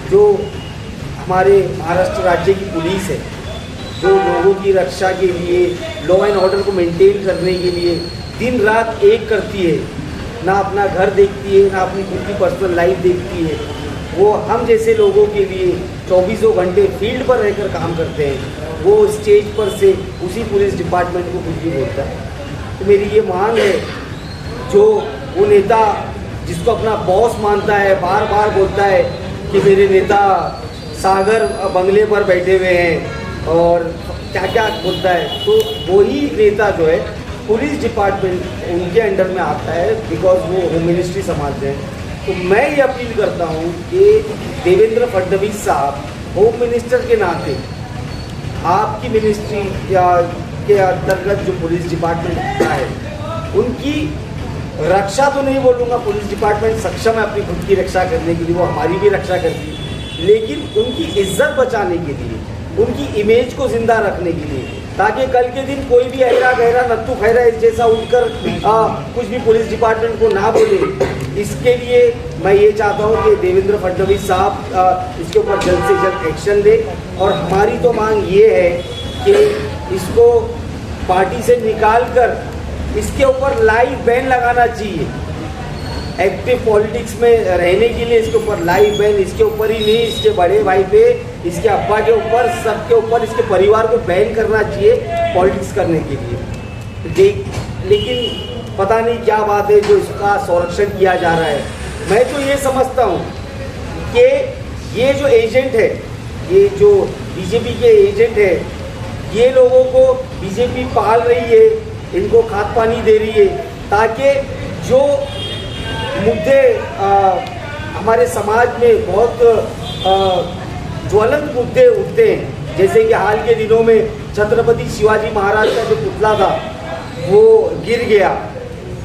जो हमारे महाराष्ट्र राज्य की पुलिस है, जो लोगों की रक्षा के लिए, लॉ एंड ऑर्डर को मेंटेन करने के लिए दिन रात एक करती है, ना अपना घर देखती है, ना अपनी खुद की पर्सनल लाइफ देखती है, वो हम जैसे लोगों के लिए चौबीसों घंटे फील्ड पर रहकर काम करते हैं, वो स्टेज पर से उसी पुलिस डिपार्टमेंट को कुछ भी बोलता है। तो मेरी ये मांग है, जो वो नेता जिसको अपना बॉस मानता है, बार बार बोलता है कि मेरे नेता सागर बंगले पर बैठे हुए हैं और क्या क्या बोलता है, तो वही नेता जो है पुलिस डिपार्टमेंट उनके अंडर में आता है, बिकॉज वो होम मिनिस्ट्री संभालते हैं। तो मैं ये अपील करता हूँ कि देवेंद्र फडणवीस साहब होम मिनिस्टर के नाते आपकी मिनिस्ट्री या के अंतर्गत जो पुलिस डिपार्टमेंट का है, उनकी रक्षा तो नहीं बोलूँगा, पुलिस डिपार्टमेंट सक्षम है अपनी खुद की रक्षा करने के लिए, वो हमारी भी रक्षा करती है, लेकिन उनकी इज्जत बचाने के लिए, उनकी इमेज को जिंदा रखने के लिए, ताकि कल के दिन कोई भी ऐरा गहरा नत्थु खैरा इस जैसा उठकर कुछ भी पुलिस डिपार्टमेंट को ना बोले। इसके लिए मैं ये चाहता हूँ कि देवेंद्र फडणवीस साहब इसके ऊपर जल्द से जल्द एक्शन ले, और हमारी तो मांग ये है कि इसको पार्टी से निकाल कर इसके ऊपर लाइव बैन लगाना चाहिए। एक्टिव पॉलिटिक्स में रहने के लिए इसके ऊपर लाइव बैन, इसके ऊपर ही नहीं, इसके बड़े भाई पे, इसके अब्बा के ऊपर, सबके ऊपर, इसके परिवार को बैन करना चाहिए पॉलिटिक्स करने के लिए। लेकिन पता नहीं क्या बात है जो इसका संरक्षण किया जा रहा है। मैं तो ये समझता हूँ कि ये जो एजेंट है, ये जो बीजेपी के एजेंट है, ये लोगों को बीजेपी पाल रही है, इनको खाद पानी दे रही है, ताकि जो मुद्दे हमारे समाज में बहुत ज्वलंत मुद्दे उठते हैं, जैसे कि हाल के दिनों में छत्रपति शिवाजी महाराज का जो पुतला था वो गिर गया,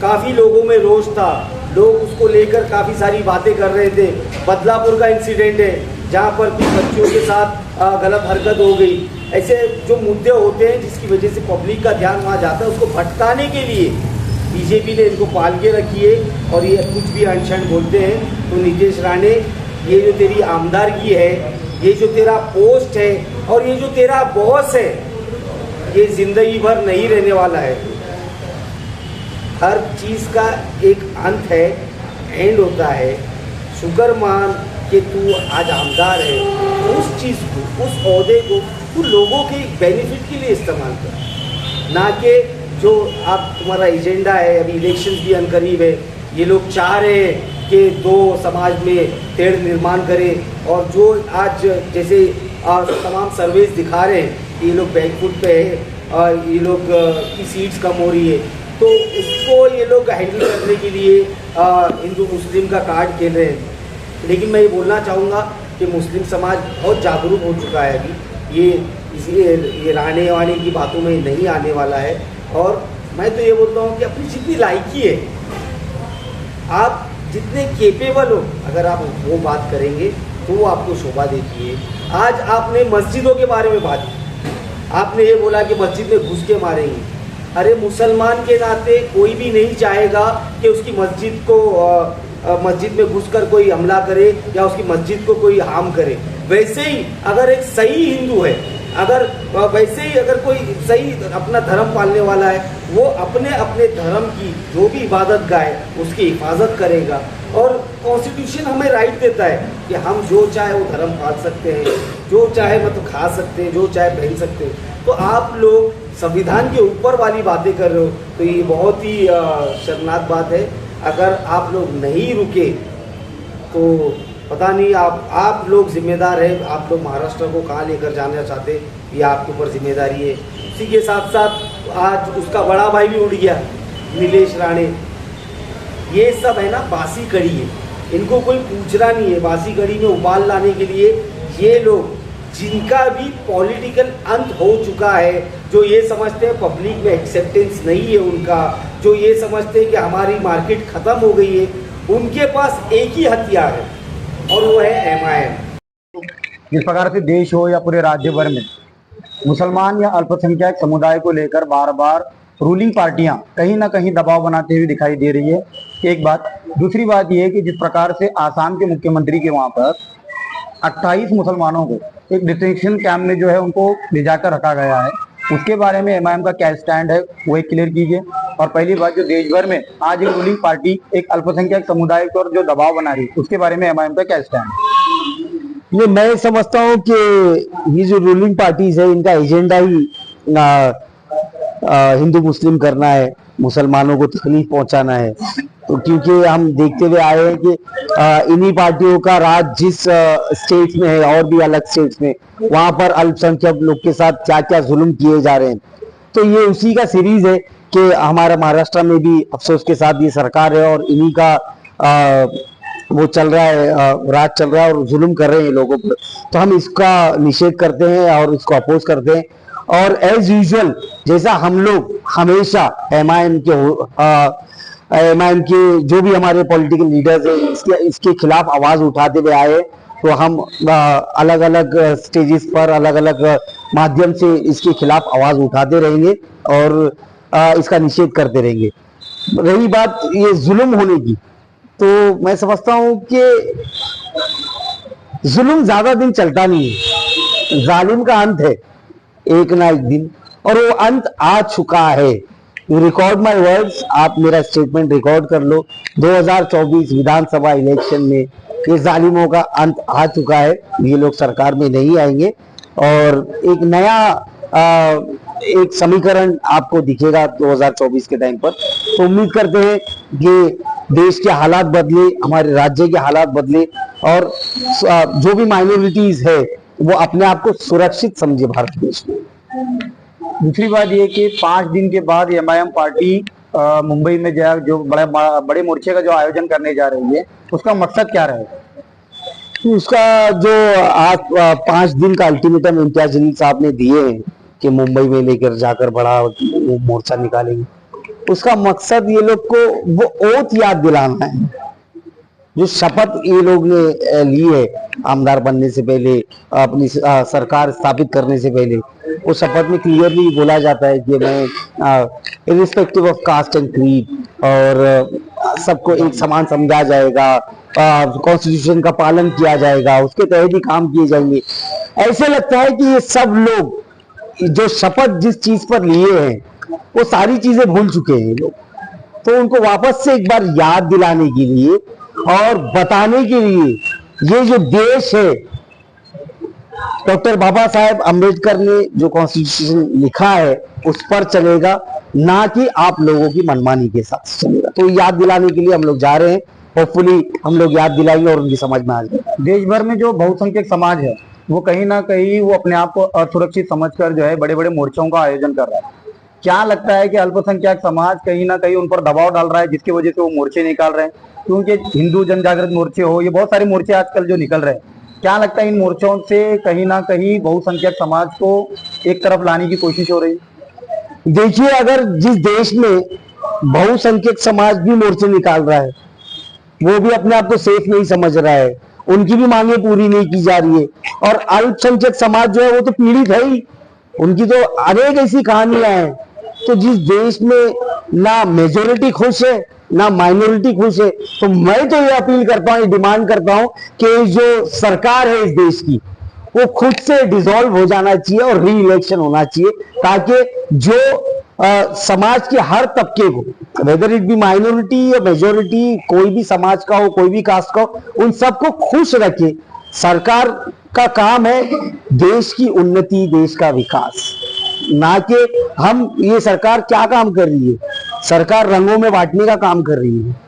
काफ़ी लोगों में रोष था, लोग उसको लेकर काफ़ी सारी बातें कर रहे थे। बदलापुर का इंसिडेंट है जहाँ पर कुछ बच्चों के साथ गलत हरकत हो गई। ऐसे जो मुद्दे होते हैं जिसकी वजह से पब्लिक का ध्यान वहाँ जाता है, उसको भटकाने के लिए बीजेपी ने इनको पाल के रखी है, और ये कुछ भी अनशन बोलते हैं। तो नीतीश राणे, ये जो तेरी आमदारगी है, ये जो तेरा पोस्ट है, और ये जो तेरा बॉस है, ये जिंदगी भर नहीं रहने वाला है। हर चीज़ का एक अंत है, एंड होता है। शुक्र मान कि तू आज आमदार है, उस चीज़ को, उस ओहदे को तू लोगों के बेनिफिट के लिए इस्तेमाल कर, ना कि जो आप तुम्हारा एजेंडा है। अभी इलेक्शन भी अनकरीब है, ये लोग चाह रहे हैं कि दो समाज में तेढ़ निर्माण करें, और जो आज जैसे तमाम सर्वेस दिखा रहे हैं कि ये लोग बैकफुट पे है और ये लोग की सीट्स कम हो रही है, तो उसको ये लोग हैंडल करने के लिए हिंदू मुस्लिम का कार्ड खेल रहे हैं। लेकिन मैं ये बोलना चाहूँगा कि मुस्लिम समाज बहुत जागरूक हो चुका है अभी, ये राणे वाणे की बातों में नहीं आने वाला है। और मैं तो ये बोलता हूँ कि अपनी जितनी लायकी है, आप जितने केपेबल हो, अगर आप वो बात करेंगे तो वो आपको शोभा देती है। आज आपने मस्जिदों के बारे में बात की, आपने ये बोला कि मस्जिद में घुस के मारेंगे। अरे मुसलमान के नाते कोई भी नहीं चाहेगा कि उसकी मस्जिद को मस्जिद में घुसकर कोई हमला करे या उसकी मस्जिद को कोई हार्म करे। वैसे ही अगर एक सही हिंदू है, अगर वैसे ही अगर कोई सही अपना धर्म पालने वाला है, वो अपने अपने धर्म की जो भी इबादत गाह है उसकी हिफाजत करेगा। और कॉन्स्टिट्यूशन हमें राइट देता है कि हम जो चाहे वो धर्म पाल सकते हैं, जो चाहे मतलब खा सकते हैं, जो चाहे पहन सकते हैं। तो आप लोग संविधान के ऊपर वाली बातें कर रहे हो, तो ये बहुत ही शर्मनाक बात है। अगर आप लोग नहीं रुके तो पता नहीं आप लोग जिम्मेदार हैं, आप लोग महाराष्ट्र को कहाँ लेकर जाना चाहते, ये आपके ऊपर जिम्मेदारी है। इसी के साथ साथ आज उसका बड़ा भाई भी उड़ गया, नीलेश राणे। ये सब है ना बासी कड़ी है, इनको कोई पूछना नहीं है। बासी कड़ी में उबाल लाने के लिए ये लोग, जिनका भी पॉलिटिकल अंत हो चुका है, जो ये समझते हैं पब्लिक में एक्सेप्टेंस नहीं है उनका, जो ये समझते हैं कि हमारी मार्केट ख़त्म हो गई है, उनके पास एक ही हथियार है और वो है MIM। जिस प्रकार से देश हो या पूरे राज्य भर में मुसलमान या अल्पसंख्यक समुदाय को लेकर बार बार रूलिंग पार्टियां कहीं ना कहीं दबाव बनाते हुए दिखाई दे रही है, एक बात। दूसरी बात यह है कि जिस प्रकार से आसाम के मुख्यमंत्री के वहां पर 28 मुसलमानों को एक डिटेंशन कैंप में जो है उनको ले जाकर रखा गया है, उसके बारे में एमआईएम का क्या स्टैंड है वो एक क्लियर कीजिए। और पहली बात, जो देश भर में आज एक रूलिंग पार्टी एक अल्पसंख्यक समुदाय पर जो दबाव बना रही है, उसके बारे में एमआईएम का क्या स्टैंड है? ये मैं समझता हूँ कि ये जो रूलिंग पार्टीज है इनका एजेंडा ही हिंदू मुस्लिम करना है, मुसलमानों को तकलीफ पहुंचाना है। तो क्योंकि हम देखते हुए आए हैं कि इन्हीं पार्टियों का राज जिस स्टेट्स में है और भी अलग स्टेट्स में, वहां पर अल्पसंख्यक लोग के साथ क्या क्या जुल्म किए जा रहे हैं। तो ये उसी का सीरीज है कि हमारा महाराष्ट्र में भी अफसोस के साथ ये सरकार है और इन्हीं का वो चल रहा है, राज चल रहा है और जुल्म कर रहे हैं लोगों पर। तो हम इसका निषेध करते हैं और इसको अपोज करते हैं। और एज यूजुअल जैसा हम लोग हमेशा एमआईएम के जो भी हमारे पॉलिटिकल लीडर्स हैं इसके खिलाफ आवाज उठाते हुए आए, तो हम अलग अलग स्टेजेस पर अलग अलग माध्यम से इसके खिलाफ आवाज उठाते रहेंगे और इसका निषेध करते रहेंगे। रही बात ये जुल्म होने की, तो मैं समझता हूं कि जुल्म ज्यादा दिन चलता नहीं है, जालिम का अंत है एक ना एक दिन, और वो अंत आ चुका है। यू रिकॉर्ड माय वर्ड्स, आप मेरा स्टेटमेंट रिकॉर्ड कर लो। 2024 विधानसभा इलेक्शन में ये जालिमों का अंत आ चुका है, ये लोग सरकार में नहीं आएंगे और एक नया एक समीकरण आपको दिखेगा 2024 के टाइम पर। तो उम्मीद करते हैं कि देश के हालात बदले, हमारे राज्य के हालात बदले और जो भी माइनॉरिटीज है वो अपने आप को सुरक्षित समझे भारत देश में। दूसरी बात ये कि 5 दिन के बाद एमआईएम पार्टी मुंबई में जो बड़े मोर्चे का जो आयोजन करने जा रही है, उसका मकसद क्या रहेगा? उसका जो आज 5 दिन का अल्टीमेटम इम्तियाज जलील साहब ने दिए हैं कि मुंबई में लेकर जाकर बड़ा वो मोर्चा निकालेंगे, उसका मकसद ये लोग को वो ओथ याद दिलाना है जो शपथ ये लोग ने ली है आमदार बनने से पहले, अपनी सरकार स्थापित करने से पहले। उस शपथ में क्लियरली बोला जाता है कि मैं irrespective of caste and creed और सबको एक समान समझा जाएगा, कॉन्स्टिट्यूशन का पालन किया जाएगा, उसके तहत ही काम किए जाएंगे। ऐसे लगता है कि ये सब लोग जो शपथ जिस चीज पर लिए हैं वो सारी चीजें भूल चुके हैं लोग। तो उनको वापस से एक बार याद दिलाने के लिए और बताने के लिए ये जो देश है, डॉक्टर बाबा साहेब अम्बेडकर ने जो कॉन्स्टिट्यूशन लिखा है उस पर चलेगा, ना कि आप लोगों की मनमानी के साथ चलेगा। तो याद दिलाने के लिए हम लोग जा रहे हैं, होपफुली हम लोग याद दिलाएंगे और उनकी समझ में आ जाएगा। देश भर में जो बहुसंख्यक समाज है वो कहीं ना कहीं वो अपने आप को असुरक्षित समझकर जो है बड़े बड़े मोर्चों का आयोजन कर रहा है। क्या लगता है कि अल्पसंख्यक समाज कहीं ना कहीं उन पर दबाव डाल रहा है जिसकी वजह से वो मोर्चे निकाल रहे हैं? क्योंकि हिंदू जन जागृत मोर्चे हो, ये बहुत सारे मोर्चे आजकल जो निकल रहे हैं, क्या लगता है इन मोर्चों से कहीं ना कहीं बहुसंख्यक समाज को एक तरफ लाने की कोशिश हो रही है? देखिए, अगर जिस देश में बहुसंख्यक समाज भी मोर्चे निकाल रहा है, वो भी अपने आप को सेफ नहीं समझ रहा है, उनकी भी मांगे पूरी नहीं की जा रही है, और अल्पसंख्यक समाज जो है वो तो पीड़ित है ही, उनकी तो अनेक ऐसी कहानियां हैं। तो जिस देश में ना मेजोरिटी खुश है ना माइनॉरिटी खुश है, तो मैं तो ये अपील करता हूँ, डिमांड करता हूँ कि जो सरकार है इस देश की वो खुद से डिसॉल्व हो जाना चाहिए और री इलेक्शन होना चाहिए, ताकि जो समाज के हर तबके को, वेदर इट बी माइनॉरिटी या मेजोरिटी, कोई भी समाज का हो, कोई भी कास्ट का हो, उन सबको खुश रखे। सरकार का काम है देश की उन्नति, देश का विकास, ना कि हम ये सरकार क्या काम कर रही है, सरकार रंगों में बांटने का काम कर रही है।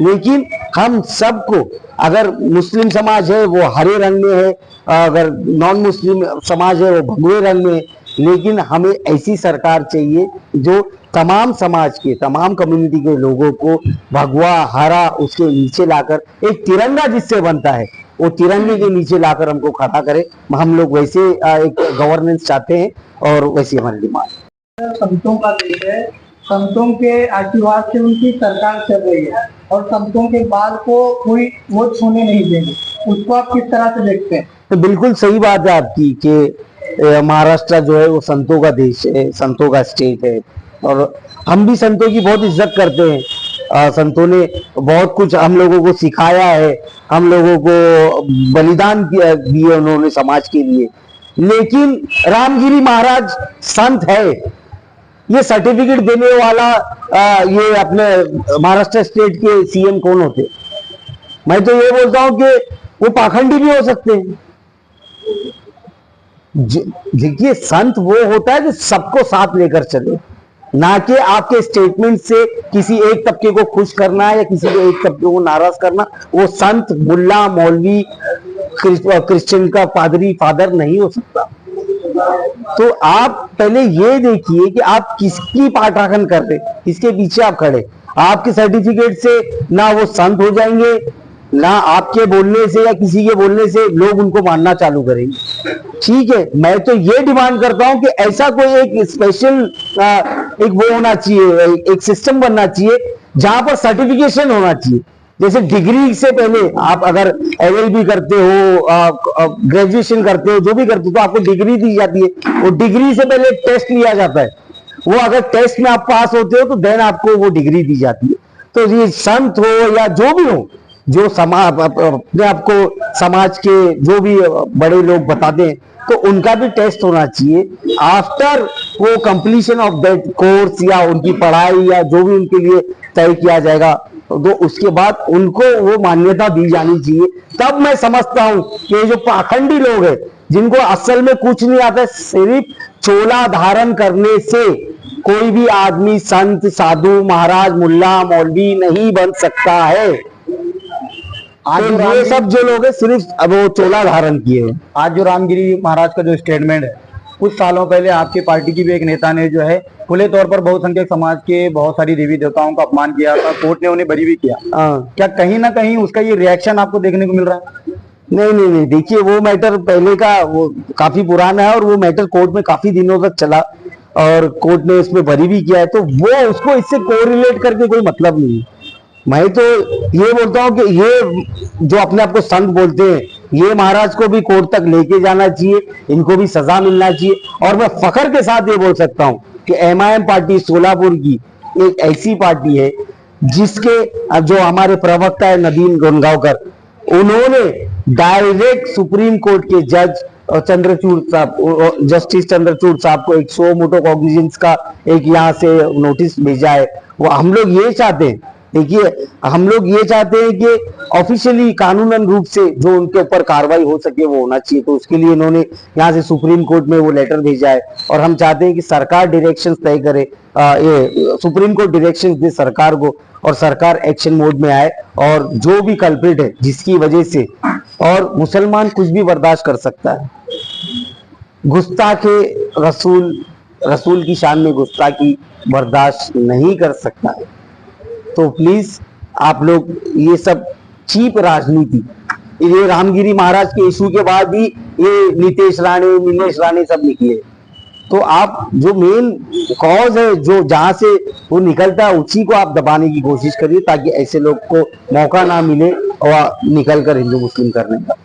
लेकिन हम सबको, अगर मुस्लिम समाज है वो हरे रंग में है, अगर नॉन मुस्लिम समाज है वो भगवे रंग में है, लेकिन हमें ऐसी सरकार चाहिए जो तमाम समाज के, तमाम कम्युनिटी के लोगों को भगवा हरा उसके नीचे लाकर, एक तिरंगा जिससे बनता है वो तिरंगे के नीचे लाकर हमको खड़ा करे। हम लोग वैसे एक गवर्नेंस चाहते हैं और वैसी हमारी डिमांड। संतों का देश है, संतों के आशीर्वाद से उनकी सरकार चल रही है और संतों के बाल को कोई वो छूने नहीं देंगे, उसको आप किस तरह से देखते हैं? तो बिल्कुल सही बात है आपकी कि महाराष्ट्र जो है वो संतों का देश है, संतों का स्टेट है, और हम भी संतों की बहुत इज्जत करते हैं। संतों ने बहुत कुछ हम लोगों को सिखाया है, हम लोगों को बलिदान दिए उन्होंने समाज के लिए। लेकिन रामगिरी महाराज संत है, ये सर्टिफिकेट देने वाला ये अपने महाराष्ट्र स्टेट के सीएम कौन होते? मैं तो ये बोलता हूं कि वो पाखंडी भी हो सकते हैं। देखिए, संत वो होता है जो सबको साथ लेकर चले, ना कि आपके स्टेटमेंट से किसी एक तबके को खुश करना या किसी को एक तबके को नाराज करना। वो संत, मुल्ला, मौलवी, क्रिश्चियन का पादरी, फादर नहीं हो सकता। तो आप पहले ये देखिए कि आप किसकी पाठाकन कर रहे, किसके पीछे आप खड़े। आपके सर्टिफिकेट से ना वो संत हो जाएंगे, ना आपके बोलने से या किसी के बोलने से लोग उनको मानना चालू करेंगे। ठीक है, मैं तो ये डिमांड करता हूं कि ऐसा कोई एक स्पेशल एक वो होना चाहिए, एक सिस्टम बनना चाहिए जहां पर सर्टिफिकेशन होना चाहिए। जैसे डिग्री से पहले आप अगर LLB करते हो, ग्रेजुएशन करते हो, जो भी करते हो, तो आपको डिग्री दी जाती है। वो डिग्री से पहले टेस्ट लिया जाता है, वो अगर टेस्ट में आप पास होते हो तो देन आपको वो डिग्री दी जाती है। तो ये संत हो या जो भी हो, जो समाज अपने आपको समाज के जो भी बड़े लोग बताते हैं, तो उनका भी टेस्ट होना चाहिए आफ्टर वो कंप्लीशन ऑफ दैट कोर्स या उनकी पढ़ाई या जो भी उनके लिए तय किया जाएगा, तो उसके बाद उनको वो मान्यता दी जानी चाहिए। तब मैं समझता हूं कि जो पाखंडी लोग हैं, जिनको असल में कुछ नहीं आता, सिर्फ चोला धारण करने से कोई भी आदमी संत, साधु, महाराज, मुल्ला, मौलवी नहीं बन सकता है। आज तो ये सब जो लोग हैं सिर्फ अब वो चोला धारण किए हैं। आज जो रामगिरी महाराज का जो स्टेटमेंट है, कुछ सालों पहले आपकी पार्टी की भी एक नेता ने जो है खुले तौर पर बहुसंख्यक समाज के बहुत सारी देवी देवताओं का अपमान किया था, कोर्ट ने उन्हें बरी भी किया। क्या कहीं ना कहीं उसका ये रिएक्शन आपको देखने को मिल रहा है? नहीं नहीं नहीं, देखिए वो मैटर पहले का वो काफी पुराना है और वो मैटर कोर्ट में काफी दिनों तक चला और कोर्ट ने उसमें बरी भी किया है, तो वो उसको इससे कोरिलेट करके कोई मतलब नहीं है। मैं तो ये बोलता हूँ कि ये जो अपने आप को संत बोलते हैं, ये महाराज को भी कोर्ट तक लेके जाना चाहिए, इनको भी सजा मिलना चाहिए। और मैं फखर के साथ ये बोल सकता हूँ कि MIM पार्टी सोलापुर की एक ऐसी पार्टी है जिसके जो हमारे प्रवक्ता है नदीम गंगावकर, उन्होंने डायरेक्ट सुप्रीम कोर्ट के जज चंद्रचूड़ साहब, जस्टिस चंद्रचूड़ साहब को एक सो मोटो कॉग्निजेंस का एक यहाँ से नोटिस भेजा है। वो हम लोग ये चाहते हैं, देखिए हम लोग ये चाहते हैं कि ऑफिशियली कानूनन रूप से जो उनके ऊपर कार्रवाई हो सके वो होना चाहिए। तो उसके लिए इन्होंने यहाँ से सुप्रीम कोर्ट में वो लेटर भेजा है और हम चाहते हैं कि सरकार डायरेक्शंस तय करे, ये सुप्रीम कोर्ट डायरेक्शंस दे सरकार को और सरकार एक्शन मोड में आए और जो भी कल्प्रिट है जिसकी वजह से, और मुसलमान कुछ भी बर्दाश्त कर सकता है, गुस्ताखे रसूल की शान में गुस्ताखी बर्दाश्त नहीं कर सकता है। तो प्लीज आप लोग ये सब चीप राजनीति, ये रामगिरी महाराज के इशू के बाद ही ये नीतीश राणे सब निकले। तो आप जो मेन कॉज है, जो जहां से वो निकलता है, उसी को आप दबाने की कोशिश करिए ताकि ऐसे लोग को मौका ना मिले और निकल कर हिंदू मुस्लिम करने का।